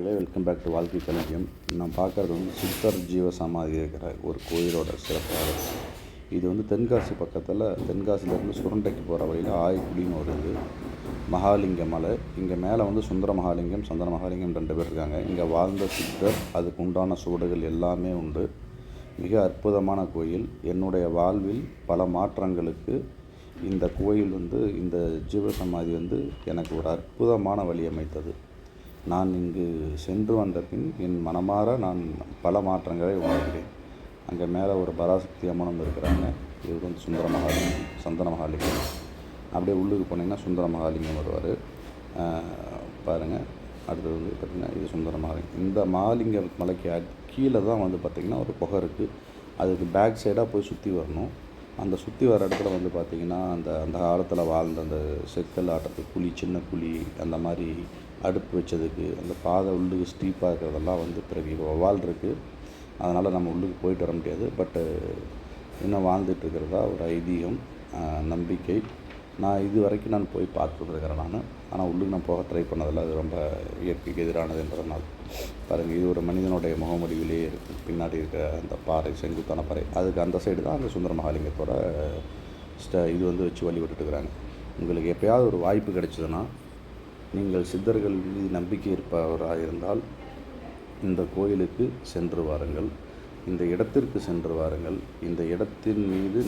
நண்பர்களே, welcome back to வாழ்க்கை களஞ்சியம். நான் பார்க்குறது சித்தர் ஜீவ சமாதி இருக்கிற ஒரு கோயிலோட சிறப்பாக. இது தென்காசி பக்கத்தில், தென்காசிலேருந்து சுரண்டைக்கு போகிற வழியில் ஆய்க்குடின்னு ஒரு இது மகாலிங்க மலை. இங்கே மேலே சுந்தர மகாலிங்கம், சந்தன மகாலிங்கம் 2 பேர் இருக்காங்க. இங்கே வாழ்ந்த சித்தர், அதுக்கு உண்டான சுவடுகள் எல்லாமே உண்டு. மிக அற்புதமான கோயில். என்னுடைய வாழ்வில் பல மாற்றங்களுக்கு இந்த கோயில் இந்த ஜீவசமாதி எனக்கு ஒரு அற்புதமான வழி அமைத்தது. நான் இங்கு சென்று வந்த பின் என் மனமாற நான் பல மாற்றங்களை உணர்கிறேன். அங்கே மேலே ஒரு பராசக்தி அம்மனும் இருக்கிறாங்க. இது சுந்தர மகாலிங்கம், சந்தன மகாலிங்கம். அப்படியே உள்ளுக்கு போனீங்கன்னா சுந்தர மகாலிங்கம் வருவார். பாருங்கள். அடுத்தது பார்த்திங்கன்னா இது சுந்தர மகாலிங்கம். இந்த மகாலிங்க மலைக்கு கீழே தான் பார்த்திங்கன்னா ஒரு புகை இருக்குது. அதுக்கு பேக் சைடாக போய் சுற்றி வரணும். அந்த சுற்றி வர இடத்துல பார்த்திங்கன்னா அந்த காலத்தில் வாழ்ந்த அந்த செக்கல் ஆட்டத்துக்கு குழி, சின்ன குழி, அந்த மாதிரி அடுப்பு வச்சதுக்கு அந்த பாதை உள்ளுக்கு ஸ்டீப்பாக இருக்கிறதெல்லாம் பிறகு இப்போ வவால் இருக்குது. அதனால் நம்ம உள்ளுக்கு போயிட்டு வர முடியாது. பட்டு இன்னும் வாழ்ந்துட்டுருக்கிறதா ஒரு ஐதீகம், நம்பிக்கை. நான் இது வரைக்கும் நான் போய் பார்த்துருக்கிறேன். ஆனால் உள்ளுக்கு நான் போக ட்ரை பண்ணதில்லை. அது ரொம்ப இயற்கைக்கு எதிரானது என்பதனால். பாருங்கள், இது ஒரு மனிதனுடைய முகமடிவிலே இருக்குது. பின்னாடி இருக்கிற அந்த பாறை, செங்குத்தான பாறை, அதுக்கு அந்த சைடு தான் அந்த சுந்தர மகாலிங்கத்தோட இது வச்சு வழிபட்டுருக்குறாங்க. உங்களுக்கு எப்போயாவது ஒரு வாய்ப்பு கிடைச்சதுன்னா, நீங்கள் சித்தர்கள் மீது நம்பிக்கை இருப்பவராக இருந்தால் இந்த கோயிலுக்கு சென்று வாருங்கள். இந்த இடத்திற்கு சென்று வாருங்கள். இந்த இடத்தின் மீது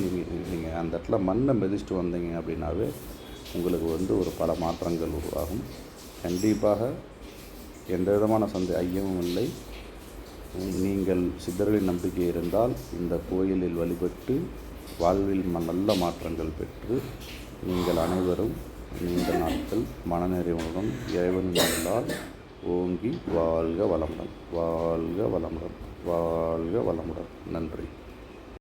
நீங்கள் அந்த இடத்துல மண்ணை மிதிச்சுட்டு வந்தீங்க அப்படின்னாவே உங்களுக்கு ஒரு பல மாற்றங்கள் உருவாகும். கண்டிப்பாக எந்த விதமான ஐயமும் இல்லை. நீங்கள் சித்தர்களின் நம்பிக்கை இருந்தால் இந்த கோயிலில் வழிபட்டு வாழ்வில் நல்ல மாற்றங்கள் பெற்று நீங்கள் அனைவரும் நீண்ட நாட்கள் மனநிறைவுடன் இறைவனின் அருளால் ஓங்கி வாழ்க வளமுடன், வாழ்க வளமுடன், வாழ்க வளமுடன். நன்றி.